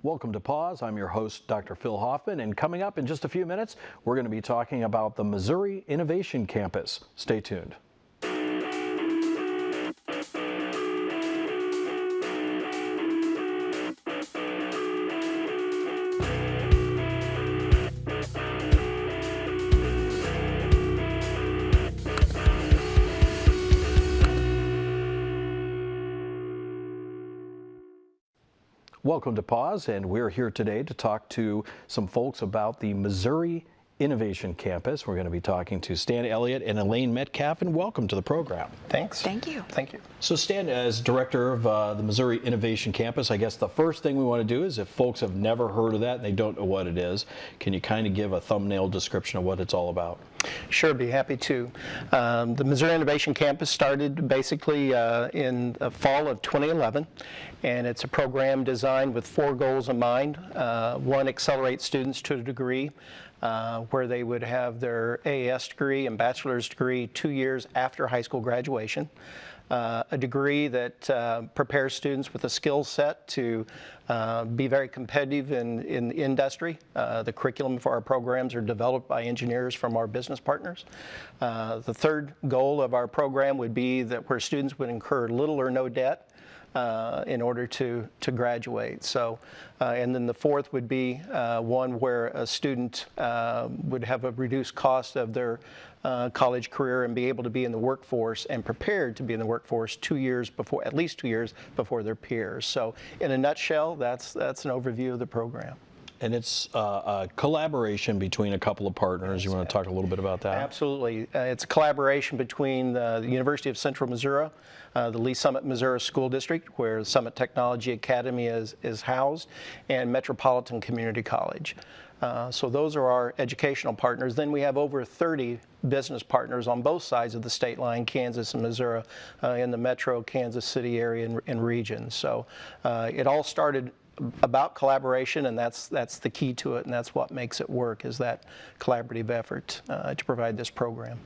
Welcome to Pause. I'm your host, Dr. Phil Hoffman, and coming up in just a few minutes, we're going to be talking about the Missouri Innovation Campus. Stay tuned. Welcome to Pause, and we're here today to talk to some folks about the Missouri Innovation Campus. We're going to be talking to Stan Elliott and Elaine Metcalf, and welcome to the program. Thanks. Thank you. Thank you. So Stan, as director of the Missouri Innovation Campus, I guess the first thing we want to do is, if folks have never heard of that and they don't know what it is, can you kind of give a thumbnail description of what it's all about? Sure, be happy to. The Missouri Innovation Campus started basically in the fall of 2011, and it's a program designed with 4 goals in mind. One, accelerate students to a degree where they would have their AAS degree and bachelor's degree 2 years after high school graduation. A degree that prepares students with a skill set to be very competitive in the industry. The curriculum for our programs are developed by engineers from our business partners. The third goal of our program would be that where students would incur little or no debt in order to graduate. So, and then the fourth would be one where a student would have a reduced cost of their college career and be able to be in the workforce and prepared to be in the workforce 2 years before, at least 2 years before their peers. So in a nutshell, that's an overview of the program. And it's a collaboration between a couple of partners. You want to talk a little bit about that? Absolutely. It's a collaboration between the University of Central Missouri, the Lee Summit, Missouri School District, where the Summit Technology Academy is housed, and Metropolitan Community College. So those are our educational partners. Then we have over 30 business partners on both sides of the state line, Kansas and Missouri, in the metro Kansas City area and region. So it all started about collaboration, and that's the key to it, and that's what makes it work, is that collaborative effort to provide this program.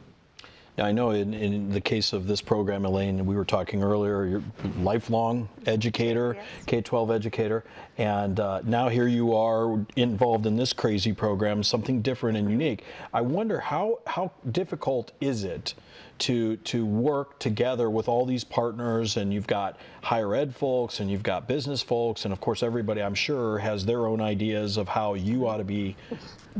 Now, I know in the case of this program, Elaine, we were talking earlier, you're a lifelong educator, yes. K-12 educator, and now here you are involved in this crazy program, something different and unique. I wonder how difficult is it to work together with all these partners, and you've got higher ed folks and you've got business folks, and of course everybody, I'm sure, has their own ideas of how you ought to be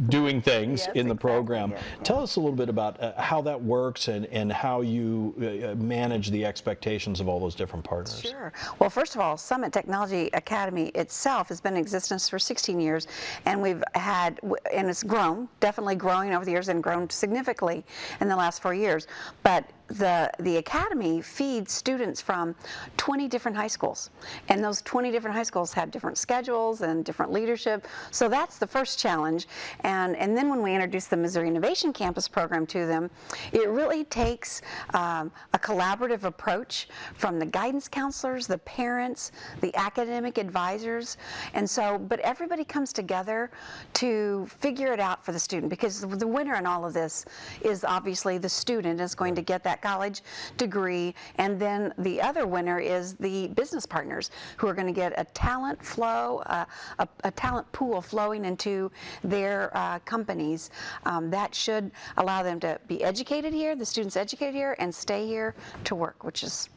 doing things yes, in the program. Yeah. Tell us a little bit about how that works and how you manage the expectations of all those different partners. Sure. Well, first of all, Summit Technology Academy itself has been in existence for 16 years, and we've had, and it's grown, definitely growing over the years, and grown significantly in the last 4 years. But the academy feeds students from 20 different high schools, and those 20 different high schools have different schedules and different leadership. So that's the first challenge. And then when we introduce the Missouri Innovation Campus program to them, it really takes a collaborative approach from the guidance counselors, the parents, the academic advisors, and so, but everybody comes together to figure it out for the student, because the winner in all of this is obviously the student is going to get that college degree, and then the other winner is the business partners who are going to get a talent flow, a talent pool flowing into their companies that should allow them to be educated here, the students educated here, and stay here to work, which is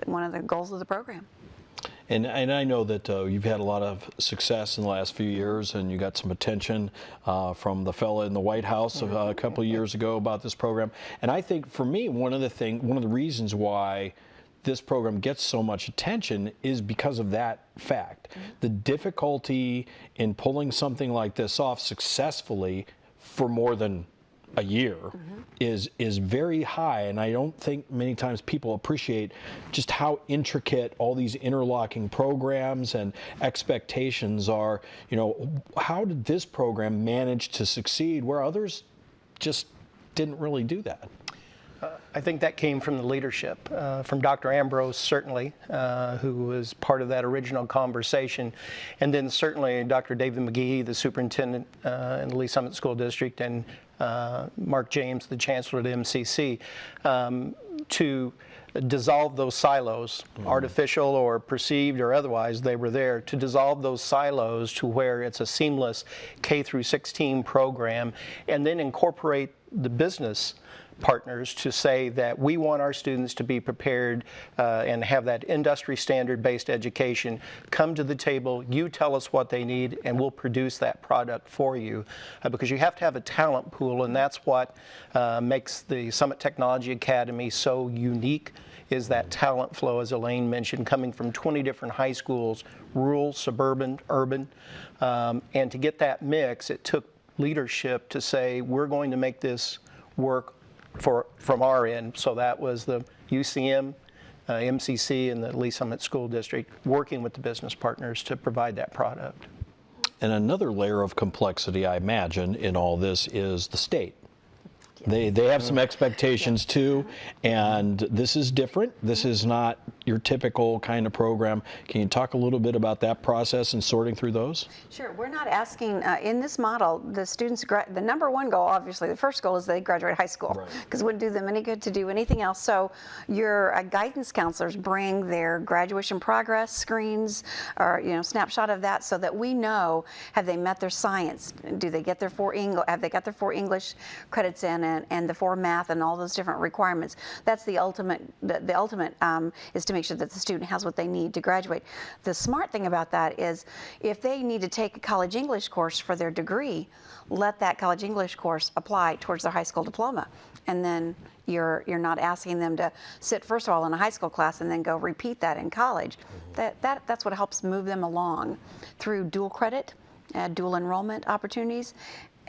one of the goals of the program. And I know that you've had a lot of success in the last few years, and you got some attention from the fella in the White House a couple of years ago about this program. And I think for me, one of the reasons why this program gets so much attention is because of that fact. The difficulty in pulling something like this off successfully for more than a year is very high, and I don't think many times people appreciate just how intricate all these interlocking programs and expectations are. You know, how did this program manage to succeed where others just didn't really do that? I think that came from the leadership, from Dr. Ambrose, certainly, who was part of that original conversation, and then certainly Dr. David McGee, the superintendent in the Lee Summit School District, and Mark James, the chancellor at MCC, to dissolve those silos, artificial or perceived or otherwise, they were there to dissolve those silos to where it's a seamless K through 16 program, and then incorporate the business partners to say that we want our students to be prepared and have that industry standard based education. Come to the table, you tell us what they need, and we'll produce that product for you, because you have to have a talent pool, and that's what makes the Summit Technology Academy so unique, is that talent flow, as Elaine mentioned, coming from 20 different high schools, rural, suburban, urban, and to get that mix, it took leadership to say, we're going to make this work from our end. So that was the UCM, MCC, and the Lee Summit School District working with the business partners to provide that product. And another layer of complexity, I imagine, in all this is the state. They have some expectations too, and this is different. This is not your typical kind of program. Can you talk a little bit about that process and sorting through those? Sure. We're not asking, in this model, the students, the number one goal, obviously, the first goal is they graduate high school, because it wouldn't do them any good to do anything else. So your guidance counselors bring their graduation progress screens, or snapshot of that, so that we know, have they met their science? Do they get their have they got their 4 English credits in, and the 4 math and all those different requirements? That's the ultimate. The ultimate is to make sure that the student has what they need to graduate. The smart thing about that is, if they need to take a college English course for their degree, let that college English course apply towards their high school diploma, and then you're not asking them to sit first of all in a high school class and then go repeat that in college. That's what helps move them along through dual credit, dual enrollment opportunities.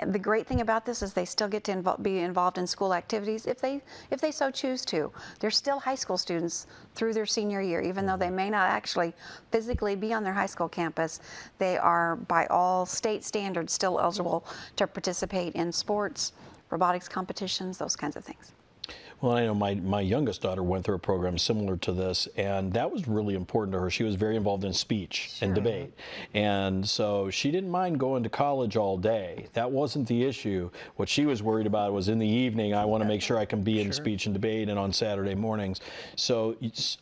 The great thing about this is they still get to be involved in school activities if they so choose to. They're still high school students through their senior year, even though they may not actually physically be on their high school campus. They are, by all state standards, still eligible to participate in sports, robotics competitions, those kinds of things. Well, I know my youngest daughter went through a program similar to this, and that was really important to her. She was very involved in speech and debate, and so she didn't mind going to college all day. That wasn't the issue. What she was worried about was in the evening, I want to make sure I can be in speech and debate, and on Saturday mornings. So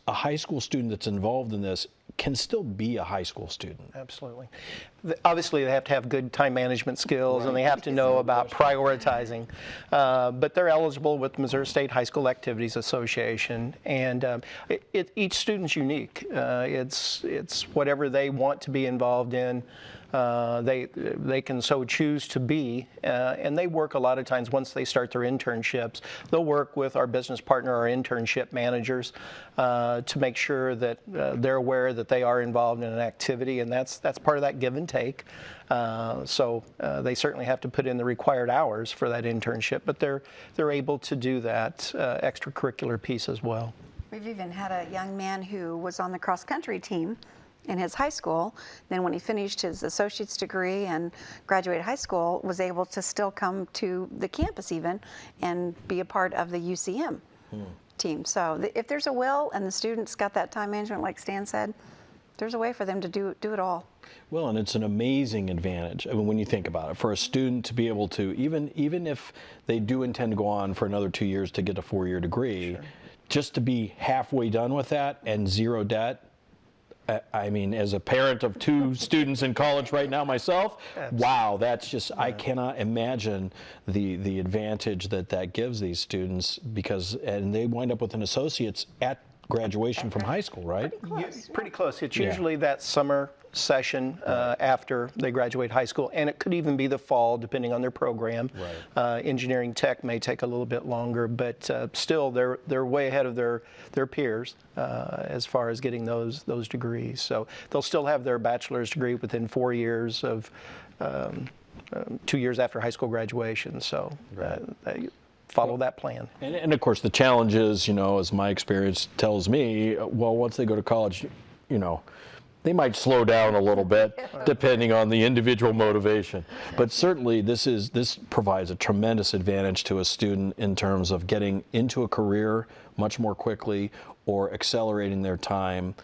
a high school student that's involved in this can still be a high school student. Absolutely. Obviously, they have to have good time management skills, and they have to know about prioritizing. But they're eligible with the Missouri State High School Activities Association, and each student's unique. It's whatever they want to be involved in. They can so choose to be, and they work a lot of times once they start their internships. They'll work with our business partner, our internship managers, to make sure that they're aware that they are involved in an activity, and that's part of that give and take. So they certainly have to put in the required hours for that internship, but they're able to do that extracurricular piece as well. We've even had a young man who was on the cross-country team in his high school. Then when he finished his associate's degree and graduated high school, was able to still come to the campus even and be a part of the UCM team. So if there's a will and the student's got that time management, like Stan said, there's a way for them to do it all. Well, and it's an amazing advantage. I mean, when you think about it, for a student to be able to, even if they do intend to go on for another 2 years to get a 4-year degree, just to be halfway done with that and zero debt. I mean, as a parent of 2 students in college right now myself, wow, that's just, I cannot imagine the advantage that gives these students, because, and they wind up with an associate's at graduation from high school, right? Pretty close. It's usually that summer session after they graduate high school, and it could even be the fall, depending on their program. Engineering tech may take a little bit longer, but still they're way ahead of their peers as far as getting those degrees. So they'll still have their bachelor's degree within 4 years of 2 years after high school graduation. So follow that plan. And of course, the challenge is, as my experience tells me, well, once they go to college, they might slow down a little bit depending on the individual motivation. But certainly this provides a tremendous advantage to a student in terms of getting into a career much more quickly or accelerating their time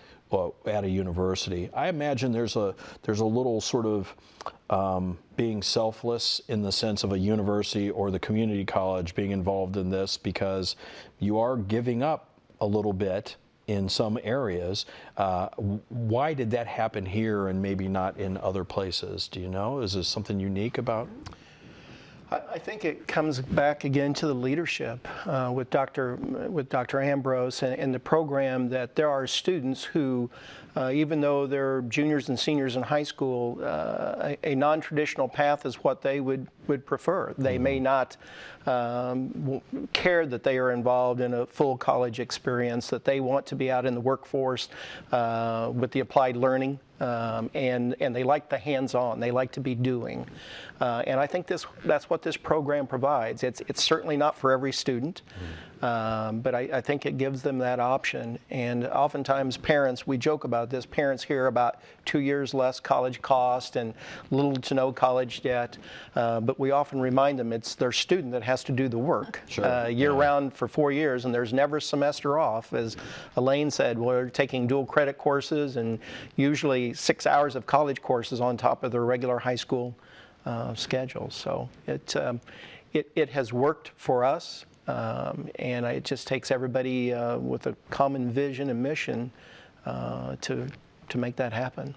at a university. I imagine there's a little sort of being selfless in the sense of a university or the community college being involved in this, because you are giving up a little bit in some areas. Why did that happen here and maybe not in other places? Do you know? Is there something unique about? I think it comes back again to the leadership with Dr. Ambrose and the program, that there are students who, even though they're juniors and seniors in high school, a non-traditional path is what they would prefer. They may not care that they are involved in a full college experience, that they want to be out in the workforce with the applied learning. And they like the hands-on. They like to be doing, and I think that's what this program provides. It's certainly not for every student, but I think it gives them that option. And oftentimes, parents, we joke about this. Parents hear about 2 years less college cost and little to no college debt, but we often remind them it's their student that has to do the work year-round for 4 years, and there's never a semester off. As Elaine said, we're taking dual credit courses and usually 6 hours of college courses on top of their regular high school schedule. So it has worked for us, and it just takes everybody with a common vision and mission to make that happen.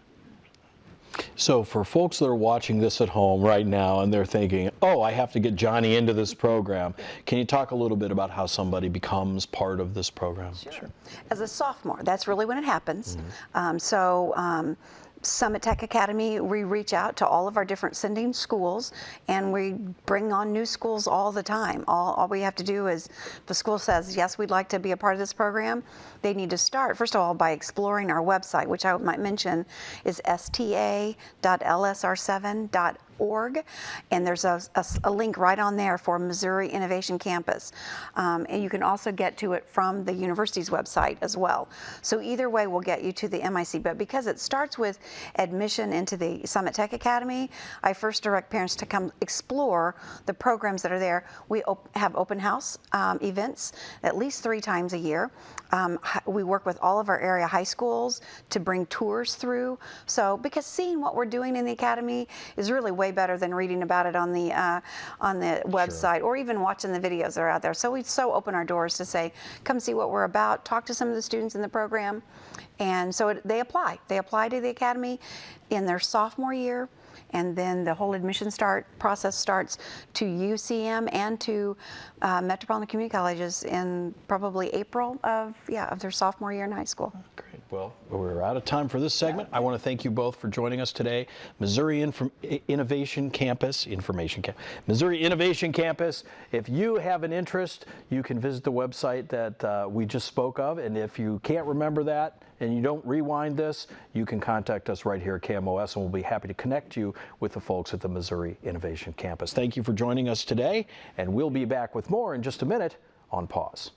So for folks that are watching this at home right now and they're thinking, oh, I have to get Johnny into this program, can you talk a little bit about how somebody becomes part of this program? Sure. As a sophomore, that's really when it happens. Summit Tech Academy, we reach out to all of our different sending schools, and we bring on new schools all the time. All we have to do is, if the school says, yes, we'd like to be a part of this program, they need to start, first of all, by exploring our website, which I might mention is sta.lsr7.org, and there's a link right on there for Missouri Innovation Campus. And you can also get to it from the university's website as well. So either way will get you to the MIC, but because it starts with admission into the Summit Tech Academy, I first direct parents to come explore the programs that are there. We have open house events at least 3 times a year. We work with all of our area high schools to bring tours through. So, because seeing what we're doing in the academy is really way better than reading about it on the website or even watching the videos that are out there. So we open our doors to say, come see what we're about, talk to some of the students in the program. And so they apply. They apply to the academy in their sophomore year, and then the whole admission process starts to UCM and to Metropolitan Community Colleges in probably April of their sophomore year in high school. Great. Well, we're out of time for this segment. I want to thank you both for joining us today. Missouri Innovation Campus. Missouri Innovation Campus. If you have an interest, you can visit the website that we just spoke of, and if you can't remember that and you don't rewind this, you can contact us right here at KMOS, and we'll be happy to connect you with the folks at the Missouri Innovation Campus. Thank you for joining us today, and we'll be back with more in just a minute on Pause.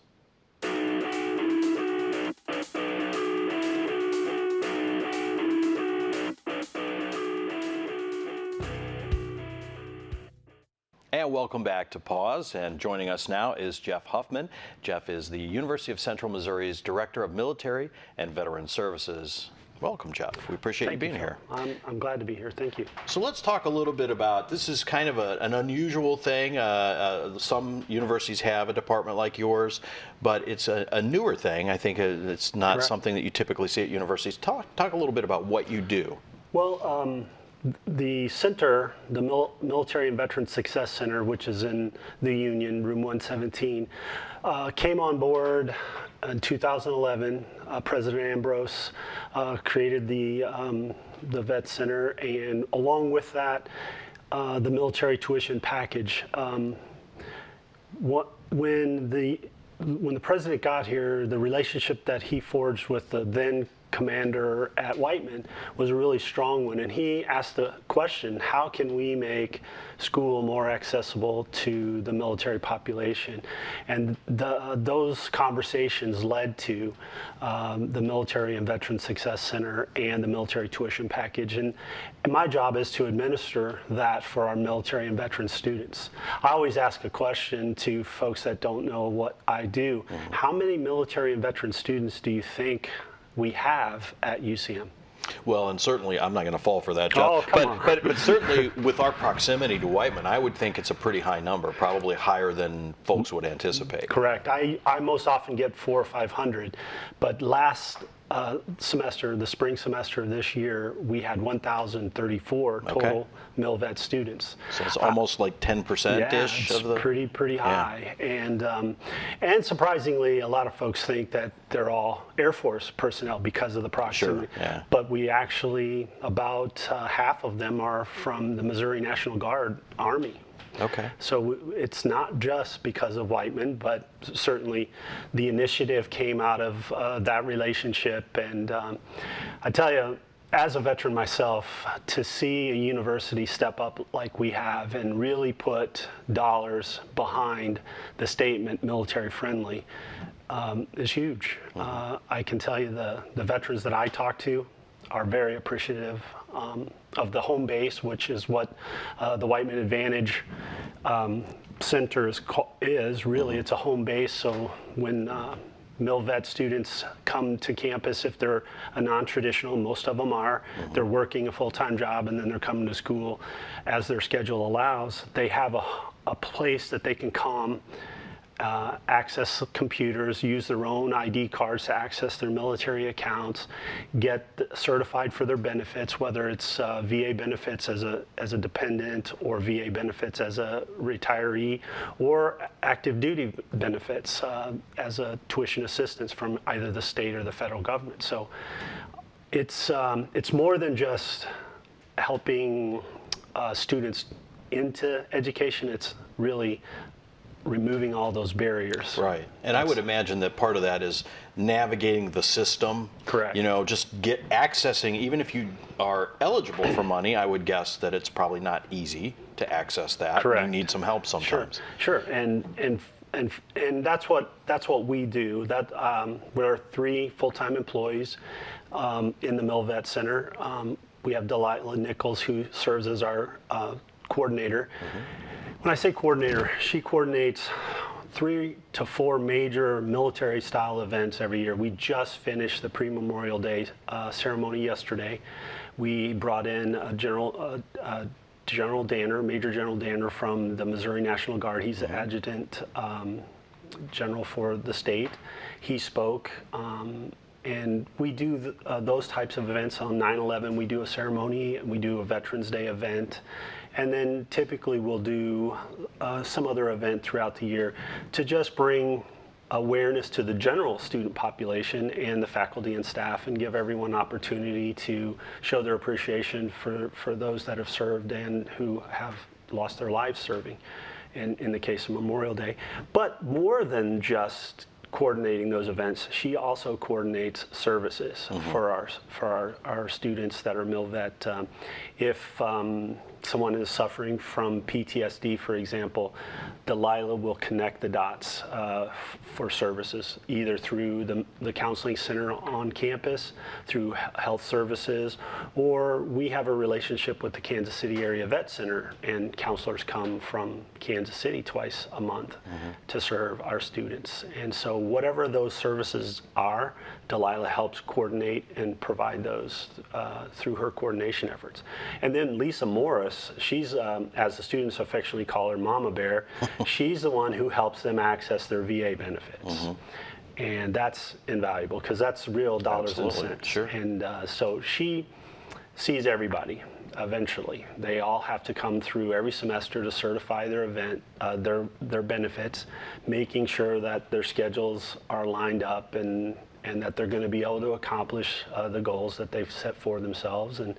And welcome back to Pause, and joining us now is Jeff Huffman. Jeff is the University of Central Missouri's Director of Military and Veteran Services. Welcome, Jeff. We appreciate you being here. I'm glad to be here. Thank you. So let's talk a little bit about, this is kind of an unusual thing. Some universities have a department like yours, but it's a newer thing. I think it's not Correct. something that you typically see at universities. Talk a little bit about what you do. Well, the center, the Military and Veteran Success Center, which is in the Union, room 117, came on board in 2011. President Ambrose created the Vet Center, and along with that, the military tuition package. When the president got here, the relationship that he forged with the then commander at Whiteman was a really strong one, and he asked the question, how can we make school more accessible to the military population? And those conversations led to the Military and Veteran Success Center and the military tuition package, and my job is to administer that for our military and veteran students. I always ask a question to folks that don't know what I do. Mm-hmm. How many military and veteran students do you think we have at UCM? Well, and certainly, I'm not going to fall for that, Jeff. Oh, come on. But certainly, with our proximity to Whiteman, I would think it's a pretty high number, probably higher than folks would anticipate. Correct. I most often get 400 or 500, but last semester, the spring semester this year, we had 1,034 total MilVet students. So it's almost like 10%-ish yeah, of the. pretty high. And surprisingly, a lot of folks think that they're all Air Force personnel because of the proximity. Sure, yeah. But we actually, about half of them are from the Missouri National Guard Army. Okay. So it's not just because of Whiteman, but certainly the initiative came out of that relationship. And I tell you, as a veteran myself, to see a university step up like we have and really put dollars behind the statement military friendly is huge. I can tell you the veterans that I talk to are very appreciative of the home base, which is what the Whiteman Advantage Center is really. It's a home base, so when MilVet students come to campus, if they're a non-traditional, most of them are, they're working a full-time job and then they're coming to school as their schedule allows, they have a place that they can come, access computers, use their own ID cards to access their military accounts, get certified for their benefits, whether it's VA benefits as a dependent or VA benefits as a retiree, or active duty benefits as a tuition assistance from either the state or the federal government. So it's more than just helping students into education. It's really removing all those barriers. Right. And I would imagine that part of that is navigating the system. Correct. You know, just accessing, even if you are eligible for money, I would guess that it's probably not easy to access that. Correct. You need some help sometimes. Sure. And that's what we do. That we're 3 full-time employees in the MilVet Center. We have Delilah Nichols, who serves as our coordinator. When I say coordinator, she coordinates 3 to 4 major military-style events every year. We just finished the pre-Memorial Day ceremony yesterday. We brought in General Danner, Major General Danner from the Missouri National Guard. He's the adjutant general for the state. He spoke. And we do those types of events on 9/11. We do a ceremony, and we do a Veterans Day event. And then typically we'll do some other event throughout the year to just bring awareness to the general student population and the faculty and staff, and give everyone opportunity to show their appreciation for those that have served and who have lost their lives serving in the case of Memorial Day. But more than just coordinating those events, she also coordinates services for our students that are MilVet. If someone is suffering from PTSD, for example, Delilah will connect the dots for services, either through the counseling center on campus, through health services, or we have a relationship with the Kansas City Area Vet Center, and counselors come from Kansas City twice a month to serve our students. And so whatever those services are, Delilah helps coordinate and provide those through her coordination efforts. And then Lisa Morris, she's, as the students affectionately call her, Mama Bear, she's the one who helps them access their VA benefits. And that's invaluable, because that's real dollars and cents. Sure. And so she sees everybody eventually. They all have to come through every semester to certify their their benefits, making sure that their schedules are lined up and that they're going to be able to accomplish the goals that they've set for themselves. And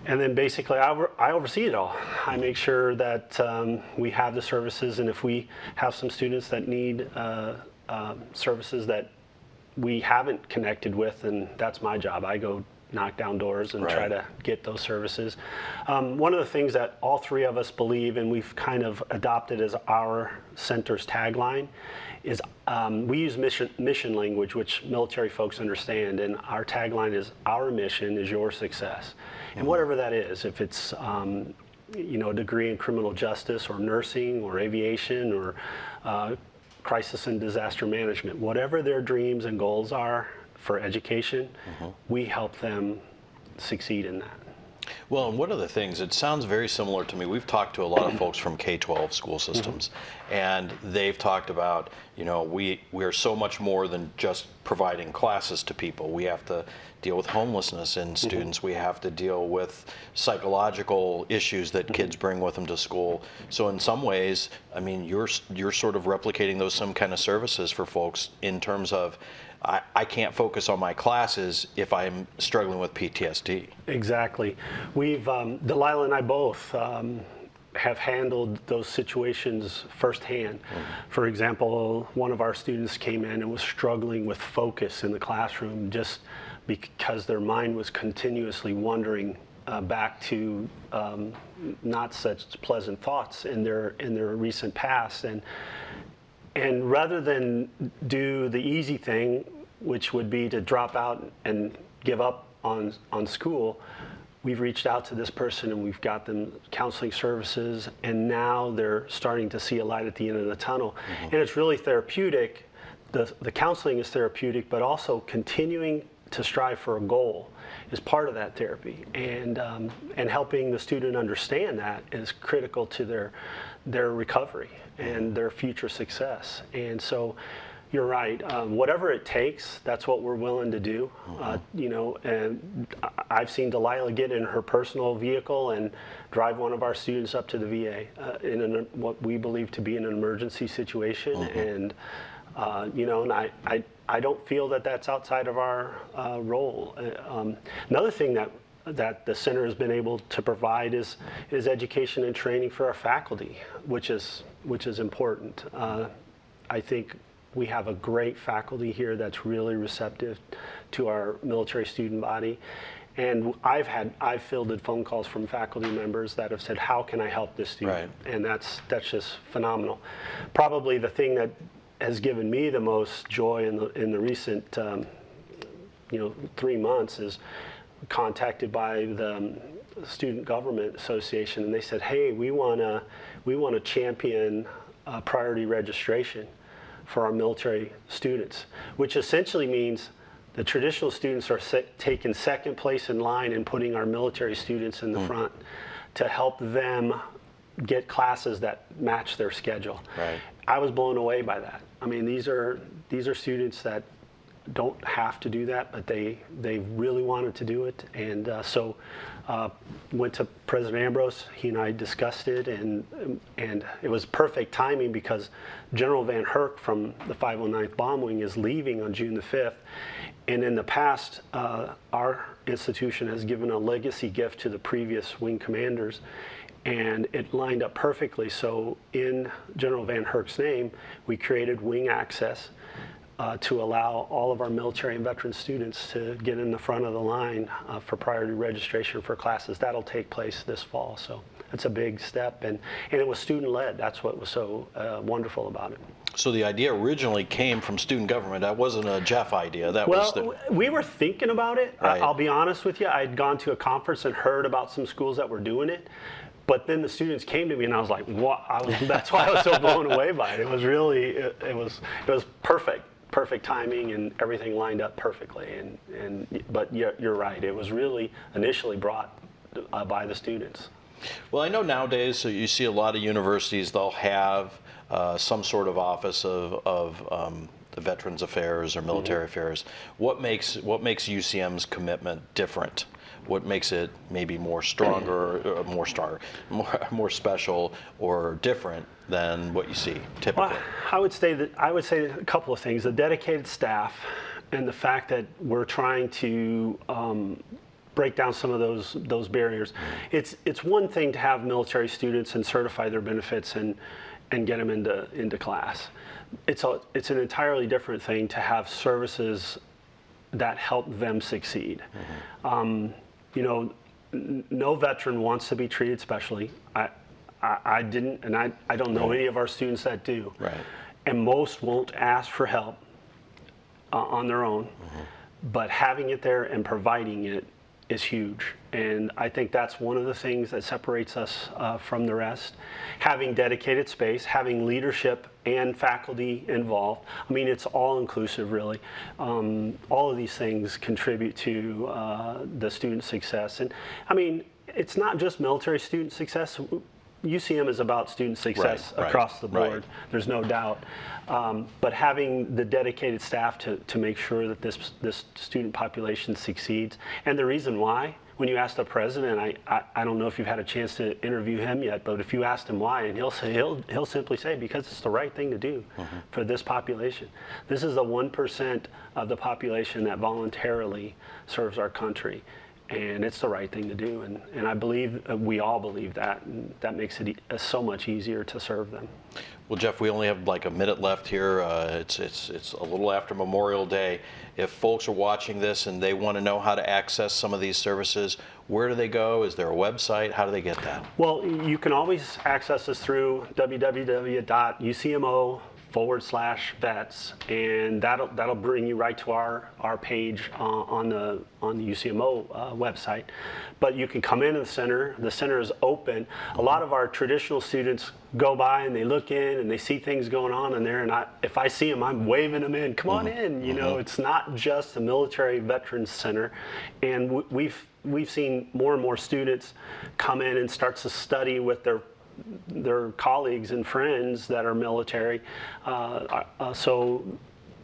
then basically I oversee it all. I make sure that we have the services, and if we have some students that need services that we haven't connected with, then that's my job. I go knock down doors and try to get those services. One of the things that all 3 of us believe, and we've kind of adopted as our center's tagline, is we use mission language, which military folks understand, and our tagline is, our mission is your success. And whatever that is, if it's a degree in criminal justice or nursing or aviation or crisis and disaster management, whatever their dreams and goals are for education, we help them succeed in that. Well, and one of the things, it sounds very similar to me. We've talked to a lot of folks from K-12 school systems, and they've talked about, we're so much more than just providing classes to people. We have to deal with homelessness in students. We have to deal with psychological issues that kids bring with them to school. So in some ways, I mean, you're sort of replicating those some kind of services for folks in terms of, I can't focus on my classes if I'm struggling with PTSD. Exactly. We've, Delilah and I both have handled those situations firsthand. For example, one of our students came in and was struggling with focus in the classroom just because their mind was continuously wandering back to not such pleasant thoughts in their recent past. And rather than do the easy thing, which would be to drop out and give up on school, we've reached out to this person and we've got them counseling services, and now they're starting to see a light at the end of the tunnel. And it's really therapeutic. The counseling is therapeutic, but also continuing to strive for a goal is part of that therapy. And helping the student understand that is critical to their recovery and their future success. And so you're right. Whatever it takes, that's what we're willing to do. And I've seen Delilah get in her personal vehicle and drive one of our students up to the VA in what we believe to be an emergency situation. And and I don't feel that that's outside of our role. Another thing that the center has been able to provide is education and training for our faculty, which is important. I think we have a great faculty here that's really receptive to our military student body. And I've fielded phone calls from faculty members that have said, how can I help this student? Right. And that's just phenomenal. Probably the thing that has given me the most joy in the recent 3 months is contacted by the Student Government Association, and they said, hey, we want to champion priority registration for our military students, which essentially means the traditional students are taking second place in line and putting our military students in the front to help them get classes that match their schedule. Right. I was blown away by that. I mean, these are students that don't have to do that, but they really wanted to do it. And so went to President Ambrose. He and I discussed it, and it was perfect timing because General Van Herk from the 509th Bomb Wing is leaving on June the 5th. And in the past, our institution has given a legacy gift to the previous wing commanders, and it lined up perfectly. So in General Van Herk's name, we created Wing Access to allow all of our military and veteran students to get in the front of the line for priority registration for classes. That'll take place this fall. So that's a big step, and it was student-led. That's what was so wonderful about it. So the idea originally came from student government. That wasn't a Jeff idea. We were thinking about it. Right. I'll be honest with you. I'd gone to a conference and heard about some schools that were doing it. But then the students came to me, and I was like, "What?" That's why I was so blown away by it. It was really, it was perfect timing, and everything lined up perfectly. But you're right. It was really initially brought by the students. Well, I know nowadays, so you see a lot of universities, they'll have some sort of office of the Veterans Affairs or Military Affairs. What makes UCM's commitment different? What makes it maybe more stronger, more special, or different than what you see typically? Well, I would say a couple of things: the dedicated staff, and the fact that we're trying to break down some of those barriers. It's one thing to have military students and certify their benefits and get them into class. It's an entirely different thing to have services that help them succeed. No veteran wants to be treated specially. I didn't, and I don't know any of our students that do. Right. And most won't ask for help on their own. But having it there and providing it is huge. And I think that's one of the things that separates us from the rest. Having dedicated space, having leadership and faculty involved. I mean, it's all inclusive, really. All of these things contribute to the student success. And I mean, it's not just military student success. UCM is about student success across the board. There's no doubt. But having the dedicated staff to make sure that this student population succeeds, and the reason why, when you ask the president, I don't know if you've had a chance to interview him yet, but if you asked him why, and he'll simply say, because it's the right thing to do for this population. This is the 1% of the population that voluntarily serves our country. And it's the right thing to do, and I believe, we all believe that, and that makes it so much easier to serve them. Well, Jeff, we only have like a minute left here. It's a little after Memorial Day. If folks are watching this and they want to know how to access some of these services, where do they go? Is there a website? How do they get that? Well, you can always access us through www.ucmo.com/vets, and that'll bring you right to our page on the UCMO website. But you can come into the center. The center is open. A lot of our traditional students go by and they look in and they see things going on in there, and if I see them, I'm waving them in. Come on in. You know, it's not just a military veterans center, and we've seen more and more students come in and start to study with their colleagues and friends that are military. So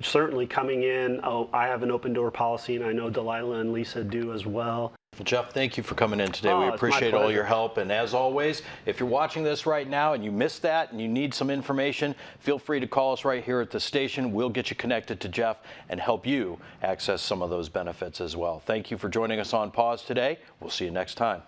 certainly coming in, I have an open door policy, and I know Delilah and Lisa do as well. Well, Jeff, thank you for coming in today. We appreciate all your help. And as always, if you're watching this right now and you missed that and you need some information, feel free to call us right here at the station. We'll get you connected to Jeff and help you access some of those benefits as well. Thank you for joining us on Pause today. We'll see you next time.